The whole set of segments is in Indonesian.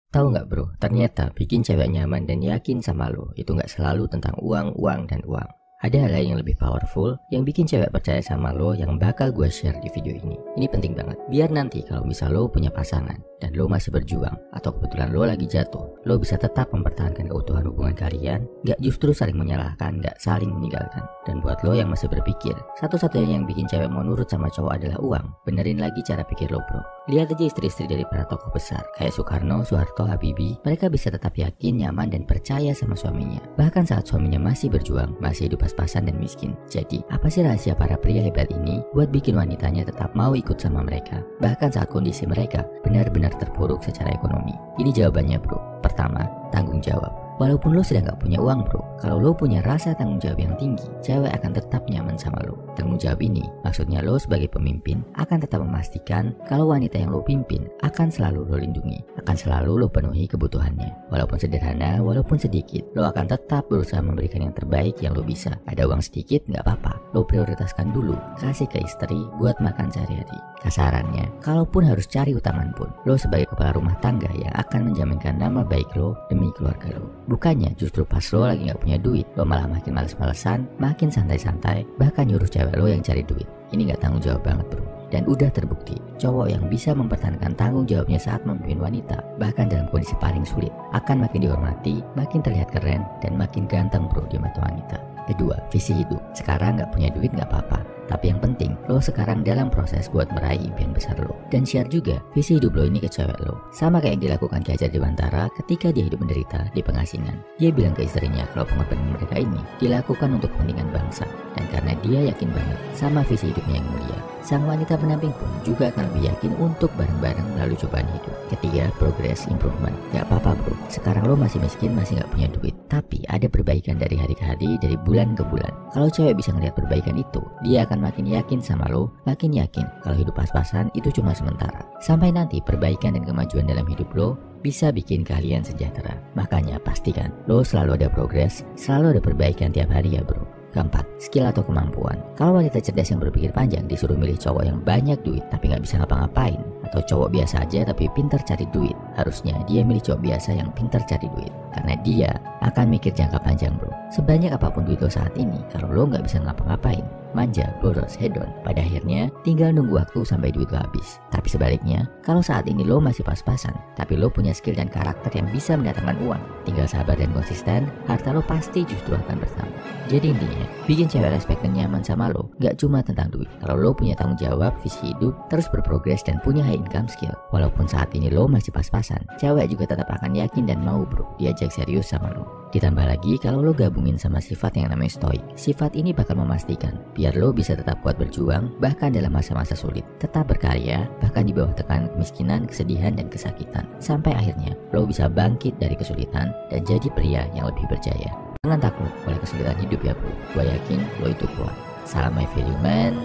Tahu nggak bro, ternyata bikin cewek nyaman dan yakin sama lo itu nggak selalu tentang uang, uang, dan uang. Ada hal lain yang lebih powerful yang bikin cewek percaya sama lo yang bakal gue share di video ini. Ini penting banget, biar nanti kalau misal lo punya pasangan dan lo masih berjuang atau kebetulan lo lagi jatuh, lo bisa tetap mempertahankan keutuhan hubungan kalian, gak justru saling menyalahkan, gak saling meninggalkan. Dan buat lo yang masih berpikir, satu-satunya yang bikin cewek mau nurut sama cowok adalah uang, benerin lagi cara pikir lo bro. Lihat aja istri-istri dari para tokoh besar kayak Soekarno, Soeharto, Habibie. Mereka bisa tetap yakin, nyaman, dan percaya sama suaminya. Bahkan saat suaminya masih berjuang, masih hidup pas-pasan dan miskin. Jadi, apa sih rahasia para pria hebat ini buat bikin wanitanya tetap mau ikut sama mereka? Bahkan saat kondisi mereka benar-benar terpuruk secara ekonomi. Ini jawabannya bro. Pertama, tanggung jawab. Walaupun lo sedang gak punya uang bro, kalau lo punya rasa tanggung jawab yang tinggi, cewek akan tetap nyaman sama lo. Tanggung jawab ini, maksudnya lo sebagai pemimpin akan tetap memastikan kalau wanita yang lo pimpin akan selalu lo lindungi, akan selalu lo penuhi kebutuhannya. Walaupun sederhana, walaupun sedikit, lo akan tetap berusaha memberikan yang terbaik yang lo bisa. Ada uang sedikit gak apa-apa, lo prioritaskan dulu, kasih ke istri buat makan sehari-hari. Kasarannya, kalaupun harus cari utangan pun, lo sebagai kepala rumah tangga yang akan menjaminkan nama baik lo demi keluarga lo. Bukannya justru pas lo lagi gak punya duit, lo malah makin males-malesan, makin santai-santai, bahkan nyuruh cewek lo yang cari duit. Ini gak tanggung jawab banget bro. Dan udah terbukti, cowok yang bisa mempertahankan tanggung jawabnya saat memimpin wanita, bahkan dalam kondisi paling sulit, akan makin dihormati, makin terlihat keren, dan makin ganteng bro di mata wanita. Kedua, visi hidup. Sekarang gak punya duit gak apa-apa, tapi yang penting, lo sekarang dalam proses buat meraih impian besar lo. Dan share juga visi hidup lo ini ke cewek lo. Sama kayak yang dilakukan Ki Hajar Dewantara ketika dia hidup menderita di pengasingan. Dia bilang ke istrinya kalau pengorbanan mereka ini dilakukan untuk kepentingan bangsa. Dan karena dia yakin banget sama visi hidupnya yang mulia, sang wanita pendamping pun juga akan lebih yakin untuk bareng-bareng melalui cobaan hidup. Ketiga, progress, improvement. Gak apa-apa bro, sekarang lo masih miskin, masih gak punya duit, tapi ada perbaikan dari hari ke hari, dari bulan ke bulan. Kalau cewek bisa ngeliat perbaikan itu, dia akan makin yakin sama lo, makin yakin kalau hidup pas-pasan itu cuma sementara. Sampai nanti perbaikan dan kemajuan dalam hidup lo bisa bikin kalian sejahtera. Makanya pastikan lo selalu ada progres, selalu ada perbaikan tiap hari ya bro. Keempat, skill atau kemampuan. Kalau wanita cerdas yang berpikir panjang disuruh milih cowok yang banyak duit tapi gak bisa ngapa-ngapain, atau cowok biasa aja tapi pintar cari duit, harusnya dia milih cowok biasa yang pintar cari duit. Karena dia akan mikir jangka panjang bro. Sebanyak apapun duit lo saat ini, kalau lo gak bisa ngapa-ngapain, manja, boros, hedon, pada akhirnya tinggal nunggu waktu sampai duit lo habis. Tapi sebaliknya, kalau saat ini lo masih pas-pasan, tapi lo punya skill dan karakter yang bisa mendatangkan uang, tinggal sabar dan konsisten, harta lo pasti justru akan bertambah. Jadi intinya, bikin cewek respect dan nyaman sama lo gak cuma tentang duit. Kalau lo punya tanggung jawab, visi hidup, terus berprogres dan punya high income skill, walaupun saat ini lo masih pas-pasan, cewek juga tetap akan yakin dan mau bro diajak serius sama lo. Ditambah lagi kalau lo gabungin sama sifat yang namanya stoik. Sifat ini bakal memastikan biar lo bisa tetap kuat berjuang bahkan dalam masa-masa sulit, tetap berkarya bahkan di bawah tekanan kemiskinan, kesedihan, dan kesakitan, sampai akhirnya lo bisa bangkit dari kesulitan dan jadi pria yang lebih berjaya. Jangan takut oleh kesulitan hidup ya bro. Gue yakin lo itu kuat. Salam my value man.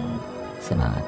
Semangat.